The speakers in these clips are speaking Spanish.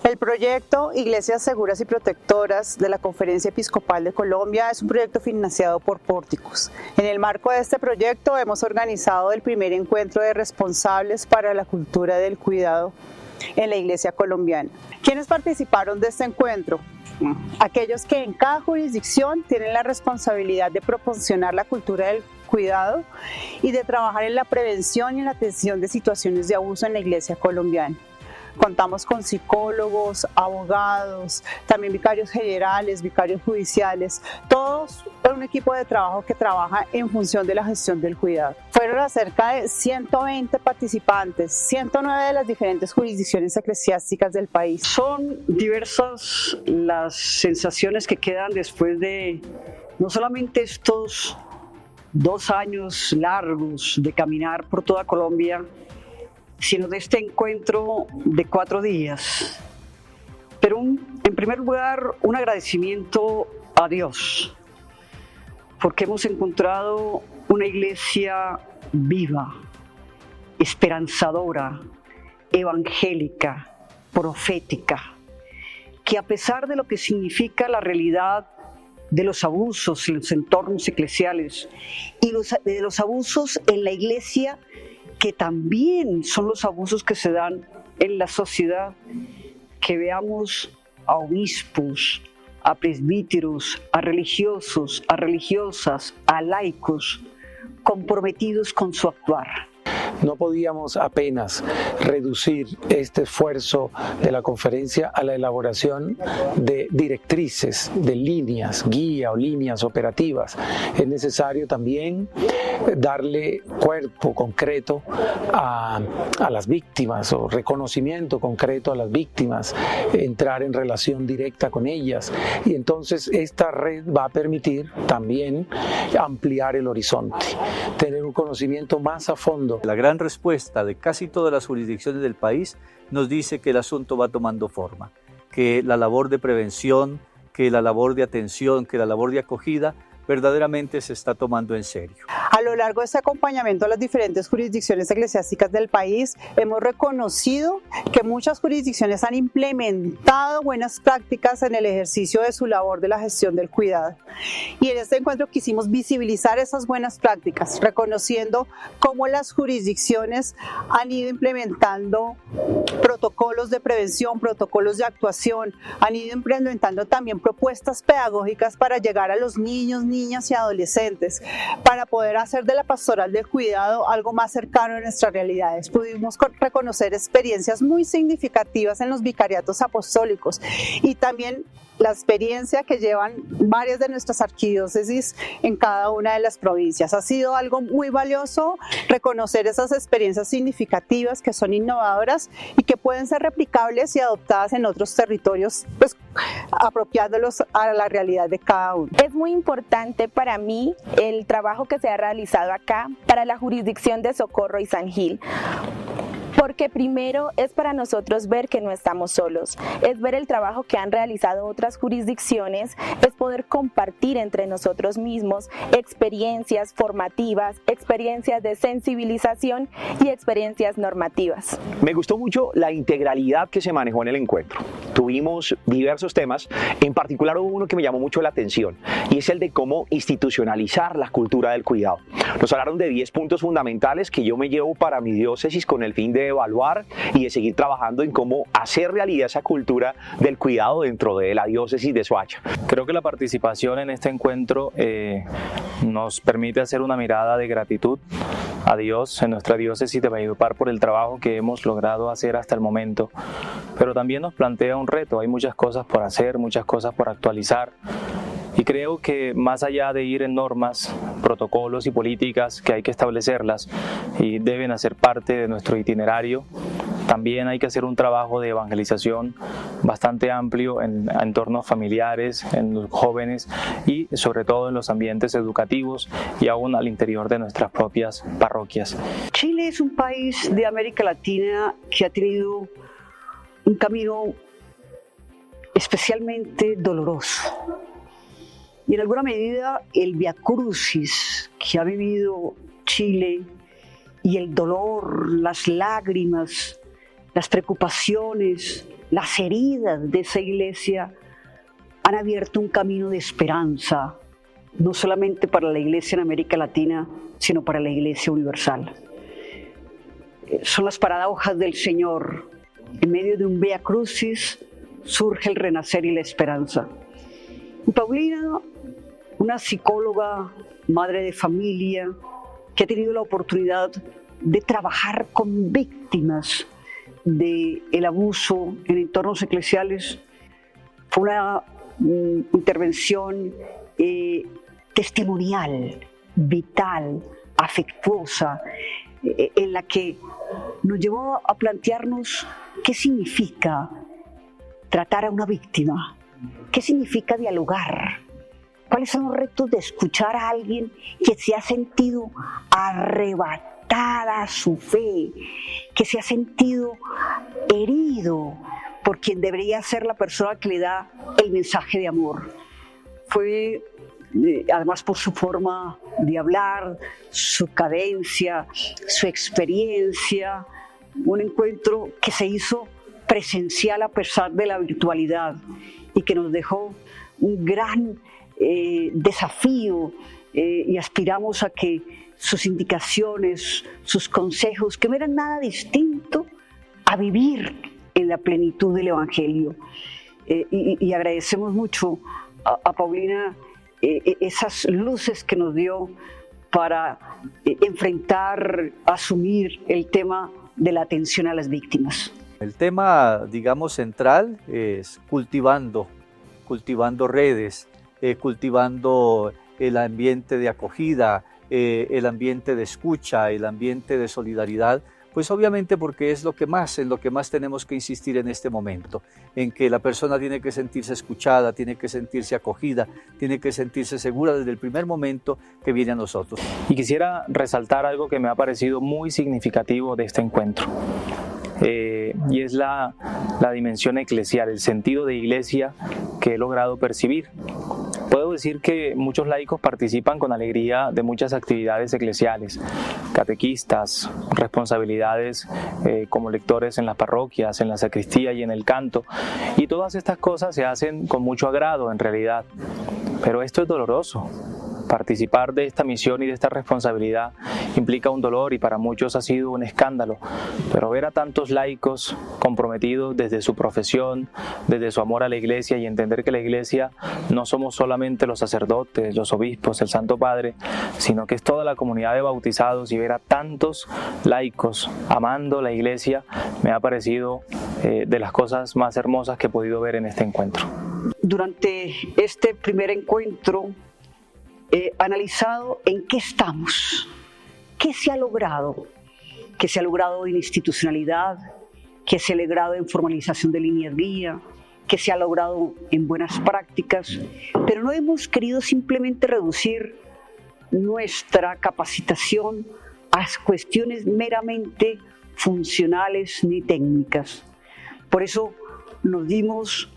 El proyecto Iglesias Seguras y Protectoras de la Conferencia Episcopal de Colombia es un proyecto financiado por Pórticos. En el marco de este proyecto hemos organizado el primer encuentro de responsables para la cultura del cuidado en la Iglesia colombiana. ¿Quiénes participaron de este encuentro? Aquellos que en cada jurisdicción tienen la responsabilidad de proporcionar la cultura del cuidado y de trabajar en la prevención y en la atención de situaciones de abuso en la Iglesia colombiana. Contamos con psicólogos, abogados, también vicarios generales, vicarios judiciales, todos un equipo de trabajo que trabaja en función de la gestión del cuidado. Fueron cerca de 120 participantes, 109 de las diferentes jurisdicciones eclesiásticas del país. Son diversas las sensaciones que quedan después de no solamente estos 2 años largos de caminar por toda Colombia, sino de este encuentro de 4 días. Pero en primer lugar, un agradecimiento a Dios, porque hemos encontrado una iglesia viva, esperanzadora, evangélica, profética, que a pesar de lo que significa la realidad de los abusos en los entornos eclesiales y de los abusos en la iglesia, que también son los abusos que se dan en la sociedad, que veamos a obispos, a presbíteros, a religiosos, a religiosas, a laicos comprometidos con su actuar. No podíamos apenas reducir este esfuerzo de la conferencia a la elaboración de directrices, de líneas, guía o líneas operativas. Es necesario también darle cuerpo concreto a las víctimas o reconocimiento concreto a las víctimas, entrar en relación directa con ellas. Y entonces esta red va a permitir también ampliar el horizonte, tener un conocimiento más a fondo. La gran respuesta de casi todas las jurisdicciones del país nos dice que el asunto va tomando forma, que la labor de prevención, que la labor de atención, que la labor de acogida verdaderamente se está tomando en serio. A lo largo de este acompañamiento a las diferentes jurisdicciones eclesiásticas del país, hemos reconocido que muchas jurisdicciones han implementado buenas prácticas en el ejercicio de su labor de la gestión del cuidado. Y en este encuentro quisimos visibilizar esas buenas prácticas, reconociendo cómo las jurisdicciones han ido implementando protocolos de prevención, protocolos de actuación, han ido implementando también propuestas pedagógicas para llegar a los niños, niñas y adolescentes, para poder hacer de la pastoral del cuidado algo más cercano a nuestras realidades. Pudimos reconocer experiencias muy significativas en los vicariatos apostólicos y también la experiencia que llevan varias de nuestras arquidiócesis en cada una de las provincias. Ha sido algo muy valioso reconocer esas experiencias significativas que son innovadoras y que pueden ser replicables y adoptadas en otros territorios, pues apropiándolos a la realidad de cada uno. Es muy importante para mí el trabajo que se ha realizado acá para la jurisdicción de Socorro y San Gil, porque primero es para nosotros ver que no estamos solos, es ver el trabajo que han realizado otras jurisdicciones, es poder compartir entre nosotros mismos experiencias formativas, experiencias de sensibilización y experiencias normativas. Me gustó mucho la integralidad que se manejó en el encuentro. Tuvimos diversos temas, en particular hubo uno que me llamó mucho la atención y es el de cómo institucionalizar la cultura del cuidado. Nos hablaron de 10 puntos fundamentales que yo me llevo para mi diócesis con el fin de evaluar y de seguir trabajando en cómo hacer realidad esa cultura del cuidado dentro de la diócesis de Soacha. Creo que la participación en este encuentro nos permite hacer una mirada de gratitud a Dios en nuestra diócesis de Valledupar por el trabajo que hemos logrado hacer hasta el momento, pero también nos plantea un reto. Hay muchas cosas por hacer, muchas cosas por actualizar. Y creo que más allá de ir en normas, protocolos y políticas que hay que establecerlas y deben hacer parte de nuestro itinerario, también hay que hacer un trabajo de evangelización bastante amplio en entornos familiares, en los jóvenes y sobre todo en los ambientes educativos y aún al interior de nuestras propias parroquias. Chile es un país de América Latina que ha tenido un camino especialmente doloroso. Y en alguna medida el viacrucis que ha vivido Chile y el dolor, las lágrimas, las preocupaciones, las heridas de esa iglesia han abierto un camino de esperanza, no solamente para la iglesia en América Latina, sino para la iglesia universal. Son las paradojas del Señor. En medio de un Vía Crucis surge el renacer y la esperanza. Y Paulina, una psicóloga, madre de familia, que ha tenido la oportunidad de trabajar con víctimas del abuso en entornos eclesiales, fue una intervención testimonial, vital, afectuosa, en la que nos llevó a plantearnos qué significa tratar a una víctima, qué significa dialogar, cuáles son los retos de escuchar a alguien que se ha sentido arrebatada su fe, que se ha sentido herido por quien debería ser la persona que le da el mensaje de amor. Fue, además por su forma de hablar, su cadencia, su experiencia, un encuentro que se hizo presencial a pesar de la virtualidad y que nos dejó un gran desafío y aspiramos a que sus indicaciones, sus consejos, que no eran nada distinto a vivir en la plenitud del Evangelio. Y agradecemos mucho a Paulina esas luces que nos dio para enfrentar, asumir el tema de la atención a las víctimas. El tema, digamos, central es cultivando redes, cultivando el ambiente de acogida, el ambiente de escucha, el ambiente de solidaridad, pues obviamente porque es en lo que más tenemos que insistir en este momento, en que la persona tiene que sentirse escuchada, tiene que sentirse acogida, tiene que sentirse segura desde el primer momento que viene a nosotros. Y quisiera resaltar algo que me ha parecido muy significativo de este encuentro. Y es la dimensión eclesial, el sentido de iglesia que he logrado percibir. Puedo decir que muchos laicos participan con alegría de muchas actividades eclesiales, catequistas, responsabilidades como lectores en las parroquias, en la sacristía y en el canto, y todas estas cosas se hacen con mucho agrado en realidad, pero esto es doloroso. Participar de esta misión y de esta responsabilidad implica un dolor y para muchos ha sido un escándalo, pero ver a tantos laicos comprometidos desde su profesión, desde su amor a la iglesia y entender que la iglesia no somos solamente los sacerdotes, los obispos, el Santo Padre, sino que es toda la comunidad de bautizados, y ver a tantos laicos amando la iglesia me ha parecido de las cosas más hermosas que he podido ver en este encuentro. Durante este primer encuentro analizado en qué estamos, qué se ha logrado en institucionalidad, qué se ha logrado en formalización de líneas guía, qué se ha logrado en buenas prácticas, pero no hemos querido simplemente reducir nuestra capacitación a cuestiones meramente funcionales ni técnicas. Por eso nos dimos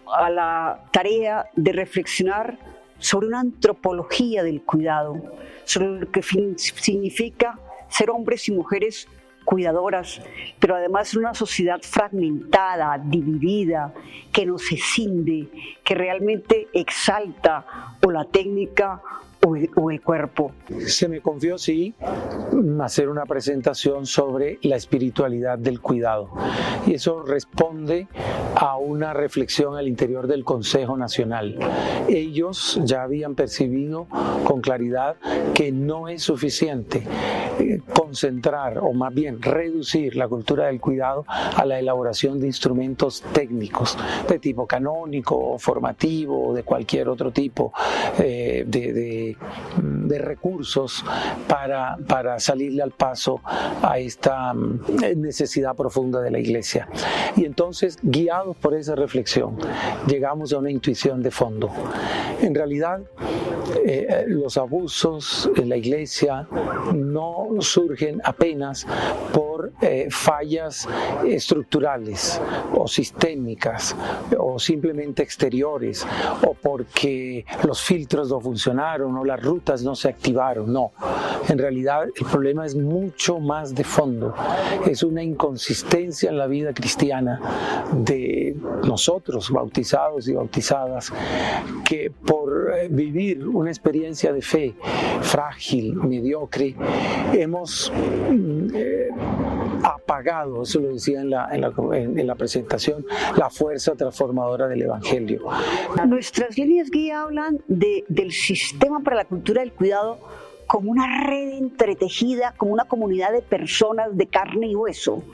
a la tarea de reflexionar sobre una antropología del cuidado, sobre lo que significa ser hombres y mujeres cuidadoras, pero además en una sociedad fragmentada, dividida, que nos escinde, que realmente exalta o la técnica o el cuerpo. Se me confió, sí, hacer una presentación sobre la espiritualidad del cuidado, y eso responde a una reflexión al interior del Consejo Nacional. Ellos ya habían percibido con claridad que no es suficiente concentrar, o más bien reducir, la cultura del cuidado a la elaboración de instrumentos técnicos de tipo canónico o formativo o de cualquier otro tipo de recursos para salirle al paso a esta necesidad profunda de la Iglesia. Y entonces, guiados por esa reflexión, llegamos a una intuición de fondo. En realidad, los abusos en la Iglesia no surgen apenas por fallas estructurales o sistémicas o simplemente exteriores, o porque los filtros no funcionaron no, las rutas no se activaron, no. En realidad el problema es mucho más de fondo, es una inconsistencia en la vida cristiana de nosotros, bautizados y bautizadas, que por vivir una experiencia de fe frágil, mediocre, hemos apagado, eso lo decía en la presentación, la fuerza transformadora del Evangelio. Nuestras líneas guía hablan del sistema para la cultura del cuidado como una red entretejida, como una comunidad de personas de carne y hueso.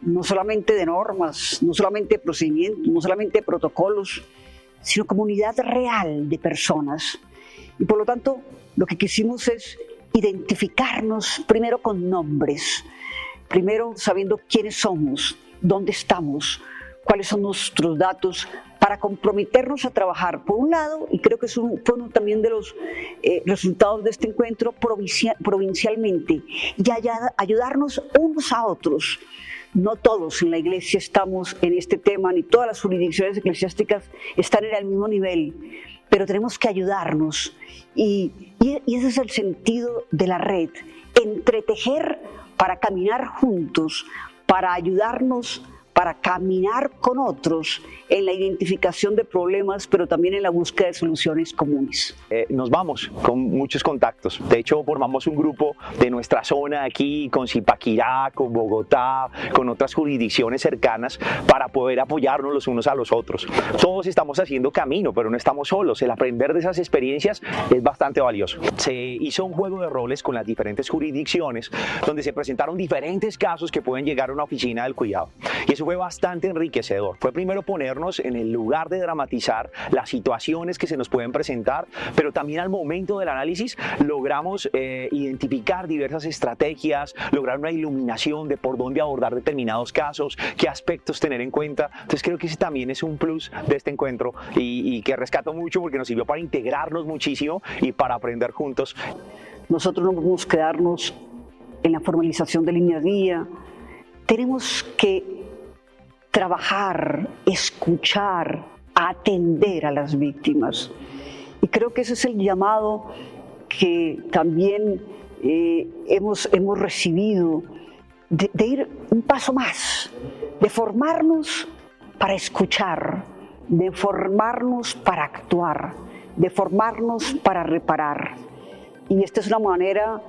No solamente de normas, no solamente de procedimientos, no solamente de protocolos, sino comunidad real de personas. Y por lo tanto, lo que quisimos es identificarnos primero con nombres, primero sabiendo quiénes somos, dónde estamos, cuáles son nuestros datos, para comprometernos a trabajar, por un lado, y creo que fue uno también de los resultados de este encuentro, provincialmente, y ayudarnos unos a otros. No todos en la iglesia estamos en este tema, ni todas las jurisdicciones eclesiásticas están en el mismo nivel, pero tenemos que ayudarnos, y ese es el sentido de la red, entretejer para caminar juntos, para ayudarnos, para caminar con otros en la identificación de problemas, pero también en la búsqueda de soluciones comunes. Nos vamos con muchos contactos. De hecho, formamos un grupo de nuestra zona aquí, con Zipaquirá, con Bogotá, con otras jurisdicciones cercanas, para poder apoyarnos los unos a los otros. Todos estamos haciendo camino, pero no estamos solos. El aprender de esas experiencias es bastante valioso. Se hizo un juego de roles con las diferentes jurisdicciones, donde se presentaron diferentes casos que pueden llegar a una oficina del cuidado. Y eso fue bastante enriquecedor. Fue primero ponernos en el lugar de dramatizar las situaciones que se nos pueden presentar, pero también al momento del análisis logramos identificar diversas estrategias, lograr una iluminación de por dónde abordar determinados casos, qué aspectos tener en cuenta. Entonces creo que ese también es un plus de este encuentro y que rescato mucho porque nos sirvió para integrarnos muchísimo y para aprender juntos. Nosotros no podemos quedarnos en la formalización de líneas guía. Tenemos que trabajar, escuchar, atender a las víctimas. Y creo que ese es el llamado que también hemos recibido, de ir un paso más, de formarnos para escuchar, de formarnos para actuar, de formarnos para reparar. Y esta es una manera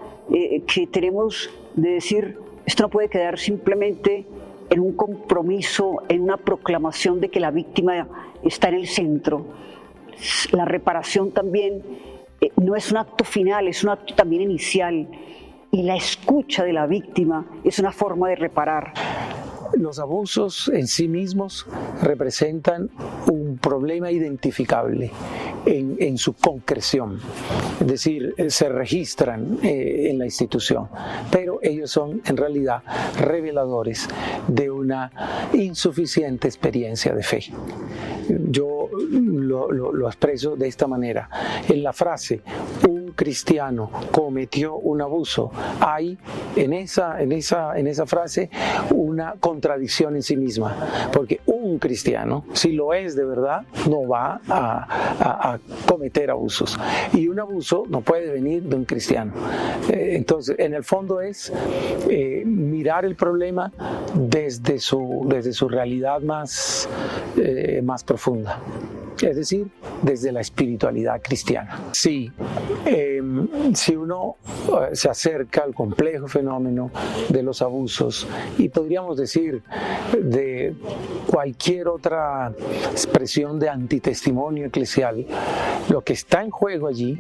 que tenemos de decir, esto no puede quedar simplemente en un compromiso, en una proclamación de que la víctima está en el centro. La reparación también no es un acto final, es un acto también inicial. Y la escucha de la víctima es una forma de reparar. Los abusos en sí mismos representan un problema identificable en su concreción, es decir, se registran en la institución, pero ellos son en realidad reveladores de una insuficiente experiencia de fe. Yo lo expreso de esta manera. En la frase, un cristiano cometió un abuso, hay en esa frase una contradicción en sí misma, porque un cristiano, si lo es de verdad, no va a cometer abusos, y un abuso no puede venir de un cristiano. Entonces, en el fondo es mirar el problema desde su realidad más profunda, es decir, desde la espiritualidad cristiana. Sí, si uno se acerca al complejo fenómeno de los abusos, y podríamos decir de cualquier otra expresión de antitestimonio eclesial, lo que está en juego allí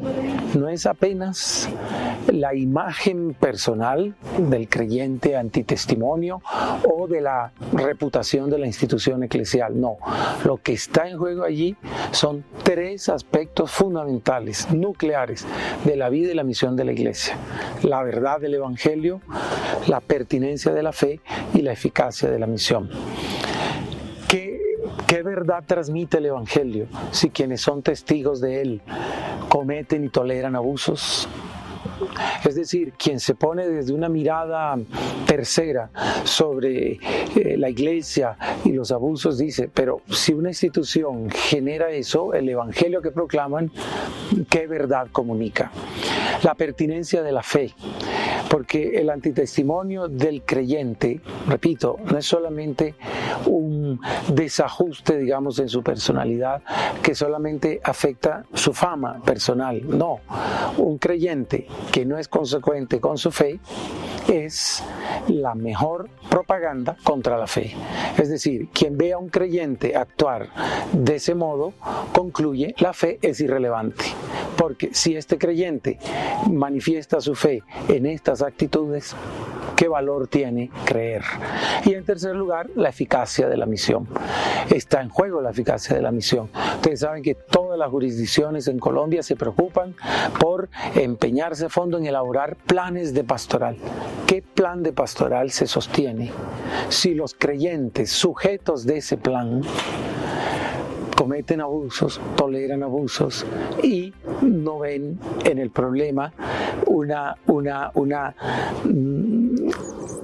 no es apenas la imagen personal del creyente antitestimonio o de la reputación de la institución eclesial, no. Lo que está en juego allí son tres aspectos fundamentales, nucleares, de la vida y la misión de la Iglesia: la verdad del Evangelio, la pertinencia de la fe y la eficacia de la misión. ¿Qué verdad transmite el Evangelio si quienes son testigos de él cometen y toleran abusos? Es decir, quien se pone desde una mirada tercera sobre la iglesia y los abusos dice, pero si una institución genera eso, el evangelio que proclaman, ¿qué verdad comunica? La pertinencia de la fe, porque el antitestimonio del creyente, repito, no es solamente un desajuste, digamos, en su personalidad que solamente afecta su fama personal, no, un creyente que no es consecuente con su fe es la mejor propaganda contra la fe. Es decir, quien ve a un creyente actuar de ese modo, concluye la fe es irrelevante. Porque si este creyente manifiesta su fe en estas actitudes, ¿qué valor tiene creer? Y en tercer lugar, la eficacia de la misión. Está en juego la eficacia de la misión. Ustedes saben que todas las jurisdicciones en Colombia se preocupan por empeñarse a fondo en elaborar planes de pastoral. ¿Qué plan de pastoral se sostiene si los creyentes sujetos de ese plan cometen abusos, toleran abusos y no ven en el problema una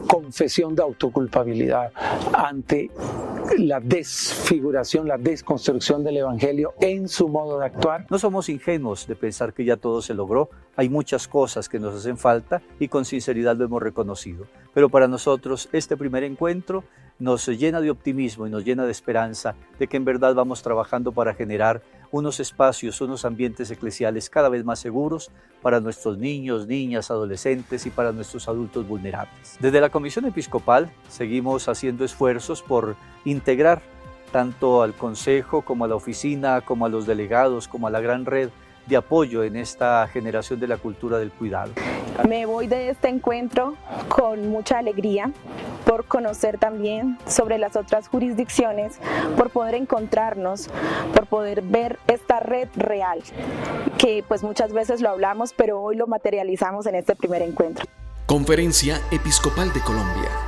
confesión de autoculpabilidad ante la desfiguración, la desconstrucción del evangelio en su modo de actuar? No somos ingenuos de pensar que ya todo se logró. Hay muchas cosas que nos hacen falta y con sinceridad lo hemos reconocido. Pero para nosotros este primer encuentro nos llena de optimismo y nos llena de esperanza de que en verdad vamos trabajando para generar unos espacios, unos ambientes eclesiales cada vez más seguros para nuestros niños, niñas, adolescentes y para nuestros adultos vulnerables. Desde la Comisión Episcopal seguimos haciendo esfuerzos por integrar tanto al Consejo como a la oficina, como a los delegados, como a la gran red de apoyo en esta generación de la cultura del cuidado. Me voy de este encuentro con mucha alegría por conocer también sobre las otras jurisdicciones, por poder encontrarnos, por poder ver esta red real, que pues muchas veces lo hablamos, pero hoy lo materializamos en este primer encuentro. Conferencia Episcopal de Colombia.